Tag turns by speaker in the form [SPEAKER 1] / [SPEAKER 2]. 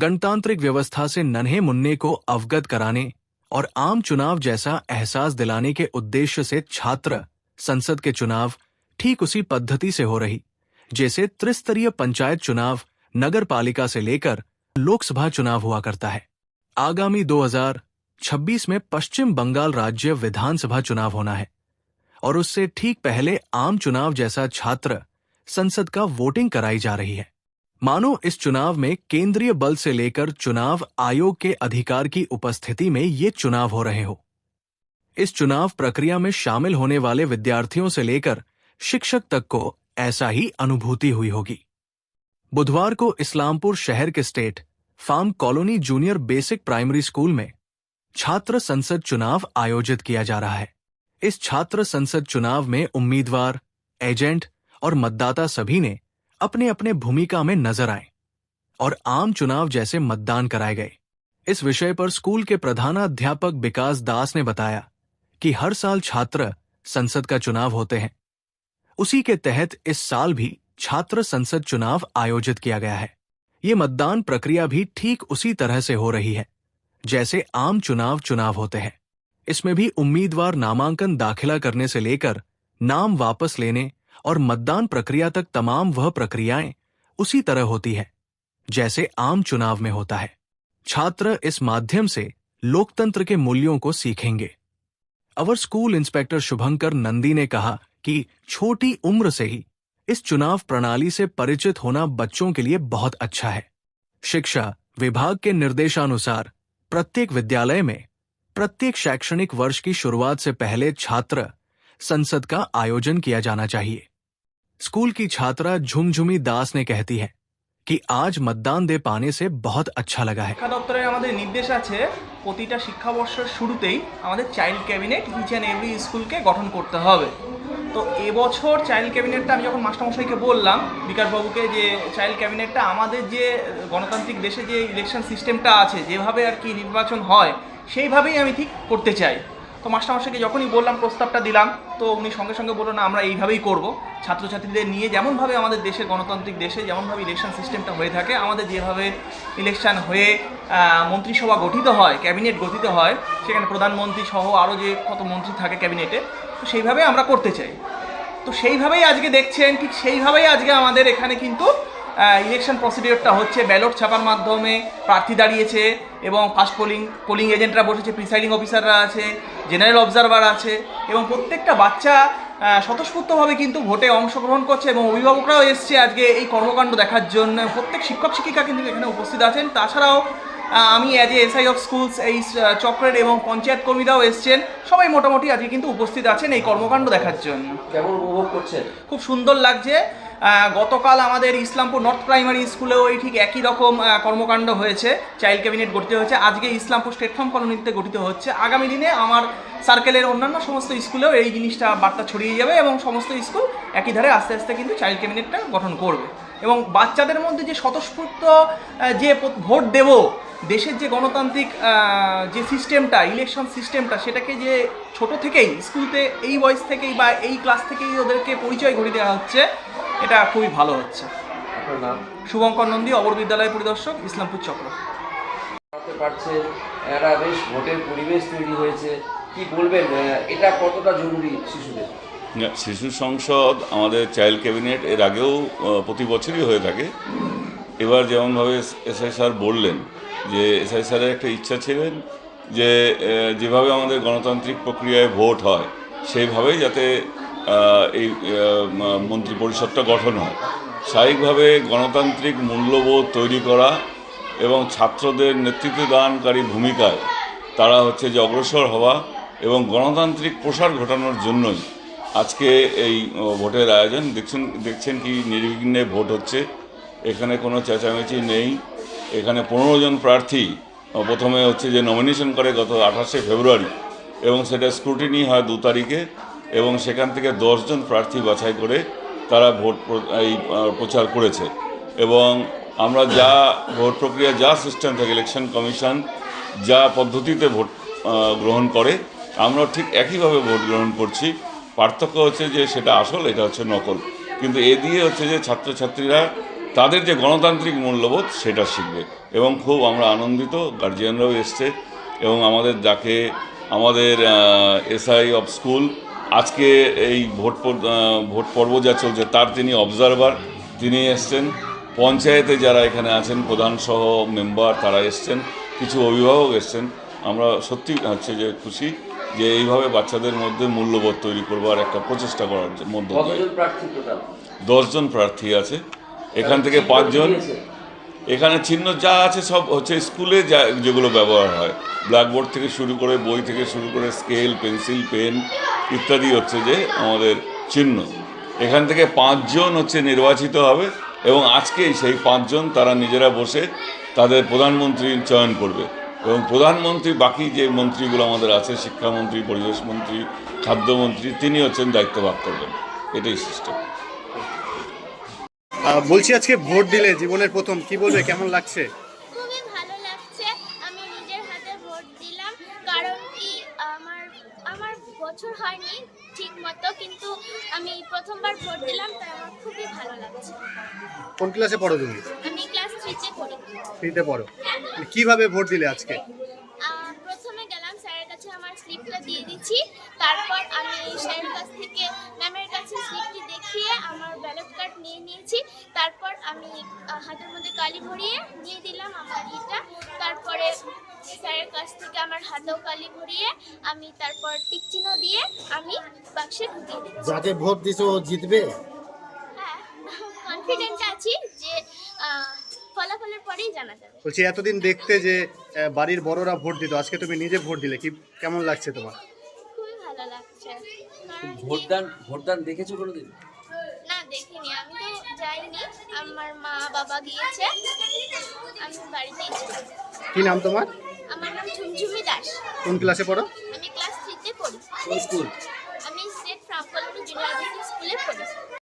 [SPEAKER 1] गणतांत्रिक व्यवस्था से नन्हे मुन्ने को अवगत कराने और आम चुनाव जैसा एहसास दिलाने के उद्देश्य से छात्र संसद के चुनाव ठीक उसी पद्धति से हो रही जैसे त्रिस्तरीय पंचायत चुनाव, नगर पालिका से लेकर लोकसभा चुनाव हुआ करता है। आगामी 2026 में पश्चिम बंगाल राज्य विधानसभा चुनाव होना है और उससे ठीक पहले आम चुनाव जैसा छात्र संसद का वोटिंग कराई जा रही है। मानो इस चुनाव में केंद्रीय बल से लेकर चुनाव आयोग के अधिकार की उपस्थिति में ये चुनाव हो रहे हो। इस चुनाव प्रक्रिया में शामिल होने वाले विद्यार्थियों से लेकर शिक्षक तक को ऐसा ही अनुभूति हुई होगी। बुधवार को इस्लामपुर शहर के state farm colony junior basic primary school में छात्र संसद चुनाव आयोजित किया जा रहा है। इस छात्र संसद चुनाव में उम्मीदवार, एजेंट और मतदाता सभी ने अपने अपने भूमिका में नजर आए और आम चुनाव जैसे मतदान कराए गए। इस विषय पर स्कूल के प्रधानाध्यापक विकास दास ने बताया कि हर साल छात्र संसद का चुनाव होते हैं। उसी के तहत इस साल भी छात्र संसद चुनाव आयोजित किया गया है। ये मतदान प्रक्रिया भी ठीक उसी तरह से हो रही है जैसे आम चुनाव होते हैं। इसमें भी उम्मीदवार नामांकन दाखिला करने से लेकर नाम वापस लेने और मतदान प्रक्रिया तक तमाम वह प्रक्रियाएं उसी तरह होती है जैसे आम चुनाव में होता है। छात्र इस माध्यम से लोकतंत्र के मूल्यों को सीखेंगे। अवर स्कूल इंस्पेक्टर शुभंकर नंदी ने कहा कि छोटी उम्र से ही इस चुनाव प्रणाली से परिचित होना बच्चों के लिए बहुत अच्छा है। शिक्षा विभाग के निर्देशानुसार प्रत्येक विद्यालय में प्रत्येक शैक्षणिक वर्ष की शुरुआत से पहले छात्र संसद का आयोजन किया जाना चाहिए। स्कूल की छात्रा झुमझुमी दास ने कहती है कि आज मतदान दे पाने से बहुत अच्छा लगा है।
[SPEAKER 2] শিক্ষা দপ্তরের আমাদের নির্দেশ আছে প্রতিটা শিক্ষাবর্ষের শুরুতেই আমাদের child cabinet each and every স্কুলকে গঠন করতে হবে। তো এবছর চাইল্ড ক্যাবিনেটটা আমি যখন মাস্টারমশাইকে বললাম বিকাশবাবুকে যে চাইল্ড ক্যাবিনেটটা আমাদের যে গণতান্ত্রিক দেশে যে ইলেকশন সিস্টেমটা আছে যেভাবে আর কি নির্বাচন হয় সেইভাবেই আমি ঠিক করতে চাই। তো মাস্টারমশাইকে যখনই বললাম প্রস্তাবটা দিলাম তো উনি সঙ্গে সঙ্গে বললো না আমরা এইভাবেই করব। ছাত্রছাত্রীদের নিয়ে যেমনভাবে আমাদের দেশের গণতান্ত্রিক দেশে যেমনভাবে ইলেকশন সিস্টেমটা হয়ে থাকে আমাদের যেভাবে ইলেকশন হয়ে মন্ত্রিসভা গঠিত হয়, ক্যাবিনেট গঠিত হয়, সেখানে প্রধানমন্ত্রী সহ আরও যে কত মন্ত্রী থাকে ক্যাবিনেটে, তো সেইভাবে আমরা করতে চাই। তো সেইভাবেই আজকে দেখছেন ঠিক সেইভাবেই আজকে আমাদের এখানে কিন্তু ইলেকশন প্রসিডিওরটা হচ্ছে। ব্যালট ছাপার মাধ্যমে প্রার্থী দাঁড়িয়েছে এবং ফার্স্ট পোলিং এজেন্টরা বসেছে, প্রিসাইডিং অফিসাররা আছে, জেনারেল অবজারভার আছে এবং প্রত্যেকটা বাচ্চা স্বতঃস্ফূর্তভাবে কিন্তু ভোটে অংশগ্রহণ করছে এবং অভিভাবকরাও এসছে আজকে এই কর্মকাণ্ড দেখার জন্য। প্রত্যেক শিক্ষক শিক্ষিকা কিন্তু এখানে উপস্থিত আছেন। তাছাড়াও আমি as a SI of schools এই চক্রের এবং পঞ্চায়েত কর্মীরাও এসছেন। সবাই মোটামুটি আজকে কিন্তু উপস্থিত আছেন এই কর্মকাণ্ড দেখার জন্য।
[SPEAKER 3] কেমন উপভোগ করছেন?
[SPEAKER 2] খুব সুন্দর লাগছে। গতকাল আমাদের ইসলামপুর নর্থ প্রাইমারি স্কুলেও এই ঠিক একই রকম কর্মকাণ্ড হয়েছে, চাইল্ড ক্যাবিনেট গঠিত হয়েছে। আজকে ইসলামপুর স্টেট ফার্ম কলোনিতে গঠিত হচ্ছে। আগামী দিনে আমার সার্কেলের অন্যান্য সমস্ত স্কুলেও এই জিনিসটা বার্তা ছড়িয়ে যাবে এবং সমস্ত স্কুল একই ধারে আস্তে আস্তে কিন্তু চাইল্ড ক্যাবিনেটটা গঠন করবে এবং বাচ্চাদের মধ্যে যে স্বতঃস্ফূর্ত যে ভোট দেব, দেশের যে গণতান্ত্রিক যে সিস্টেমটা, ইলেকশন সিস্টেমটা, সেটাকে যে ছোট থেকেই স্কুলতে এই বয়স থেকেই বা এই ক্লাস থেকেই ওদেরকে পরিচয় ঘটিয়ে দেওয়া হচ্ছে, এটা খুবই ভালো হচ্ছে।
[SPEAKER 3] আপনার নাম?
[SPEAKER 2] শুভঙ্কর নন্দী, অবর বিদ্যালয় পরিদর্শক, ইসলামপুর চক্র।
[SPEAKER 3] পারছেন এরা বেশ ভোটের পরিবেশ তৈরি হয়েছে, কি বলবেন এটা কতটা জরুরি শিশুদের?
[SPEAKER 4] শিশু সংসদ আমাদের চাইল্ড ক্যাবিনেট এর আগেও প্রতি বছরই হয়ে থাকে। এবার যেমনভাবে এসআই স্যার বললেন যে এসআই স্যারের একটা ইচ্ছা ছিলেন যে যেভাবে আমাদের গণতান্ত্রিক প্রক্রিয়ায় ভোট হয় সেইভাবেই যাতে এই মন্ত্রী পরিষদটা গঠন হয়। স্বাভাবিকভাবে গণতান্ত্রিক মূল্যবোধ তৈরি করা এবং ছাত্রদের নেতৃত্ব দানকারী ভূমিকায় তারা হচ্ছে যে অগ্রসর হওয়া এবং গণতান্ত্রিক প্রসার ঘটানোর জন্যই আজকে এই ভোটের আয়োজন। দেখছেন কি নির্বিঘ্নে ভোট হচ্ছে, এখানে কোনো চেঁচামেচি নেই। এখানে 15 জন প্রার্থী প্রথমে হচ্ছে যে নমিনেশন করে গত 28শে ফেব্রুয়ারি এবং সেটা স্ক্রুটিনি হয় 2 তারিখে এবং সেখান থেকে 10 জন প্রার্থী বাছাই করে তারা ভোট এই প্রচার করেছে এবং আমরা যা ভোট প্রক্রিয়া যা সিস্টেম থাকে ইলেকশন কমিশন যা পদ্ধতিতে ভোট গ্রহণ করে আমরা ঠিক একইভাবে ভোট গ্রহণ করছি। পার্থক্য হচ্ছে যে সেটা আসল, এটা হচ্ছে নকল। কিন্তু এ দিয়ে হচ্ছে যে ছাত্রছাত্রীরা তাদের যে গণতান্ত্রিক মূল্যবোধ সেটা শিখবে। এবং খুব আমরা আনন্দিত, গার্জিয়ানরাও এসছে এবং আমাদের যাকে আমাদের এসআই অফ স্কুল আজকে এই ভোট পর্ব যা চলছে তার তিনি অবজারভার, তিনি এসছেন। পঞ্চায়েতে যারা এখানে আছেন প্রধানসহ মেম্বার তারা এসছেন, কিছু অভিভাবক এসছেন। আমরা সত্যি হচ্ছে যে খুশি যে এইভাবে বাচ্চাদের মধ্যে মূল্যবোধ তৈরি করবার একটা প্রচেষ্টা করার মধ্যে দিয়ে। 10 জন প্রার্থী আছে, এখান থেকে 5 জন। এখানে চিহ্ন যা আছে সব হচ্ছে স্কুলে যা যেগুলো ব্যবহার হয়, ব্ল্যাকবোর্ড থেকে শুরু করে, বই থেকে শুরু করে, স্কেল, পেন্সিল, পেন ইত্যাদি হচ্ছে যে আমাদের চিহ্ন। এখান থেকে 5 জন হচ্ছে নির্বাচিত হবে এবং আজকেই সেই 5 জন তারা নিজেরা বসে তাদের প্রধানমন্ত্রী চয়ন করবে এবং প্রধানমন্ত্রী বাকি যে মন্ত্রীগুলো আমাদের আছে, শিক্ষামন্ত্রী, পরিবেশ মন্ত্রী, খাদ্যমন্ত্রী, তিনি হচ্ছেন দায়িত্ব ভাগ করবেন। এটাই সিস্টেম।
[SPEAKER 5] বলছি আজকে ভোট দিলে জীবনের প্রথম, কি বলবে, কেমন লাগছে?
[SPEAKER 6] খুবই ভালো লাগছে। আমি নিজের হাতে ভোট দিলাম, কারণ কি আমার আমার বছর হয়নি ঠিক মতো, কিন্তু আমি প্রথমবার ভোট দিলাম, তাই আমার খুবই ভালো লাগছে।
[SPEAKER 5] কোন ক্লাসে পড়ো তুমি?
[SPEAKER 6] আমি ক্লাস 3-তে পড়ি।
[SPEAKER 5] 3-তে পড়ো। কিভাবে ভোট দিলে আজকে?
[SPEAKER 6] প্রথমে গেলাম স্যারের কাছে, আমার স্লিপটা দিয়ে দিচ্ছি। তারপর আমি স্যারের কাছ থেকে ম্যামের কাছে স্লিপটি দেখিয়ে আমার ব্যালট কার্ড নিয়ে নিয়েছি। তারপর আমি হাতের মধ্যে কালি ভরিয়ে দিয়ে দিলাম আমার ইটা। তারপরে স্যারের কাছ থেকে আমার হাতেও কালি ভরিয়ে আমি তারপর টিক চিহ্ন দিয়ে আমি বাক্সে ঢুকিয়ে দিচ্ছি।
[SPEAKER 5] যাকে ভোট দিছো ও জিতবে?
[SPEAKER 6] হ্যাঁ, কনফিডেন্ট আছি যে ফলাফলের পরেই জানা যাবে।
[SPEAKER 5] বলছি এতদিন দেখতে যে বাড়ির বড়রা ভোট দিত, আজকে তুমি নিজে ভোট দিলে, কি কেমন লাগছে তোমার?
[SPEAKER 6] খুবই ভালো লাগছে। কারণ কি-
[SPEAKER 3] ভোটদান দেখেছো কোনোদিন?
[SPEAKER 6] না, দেখিনি, আমি তো যাইনি, আমার মা বাবা গিয়েছে, আমি বাড়িতেই ছিলাম।
[SPEAKER 5] কি নাম তোমার?
[SPEAKER 6] আমার নাম ঝুমঝুমি দাস।
[SPEAKER 5] কোন ক্লাসে পড়ো?
[SPEAKER 6] আমি ক্লাস 3-তে পড়ি।
[SPEAKER 3] কোন স্কুল?
[SPEAKER 6] আমি স্টেট ফ্রাম কলোনি জুনিয়র হাই স্কুলে পড়ি।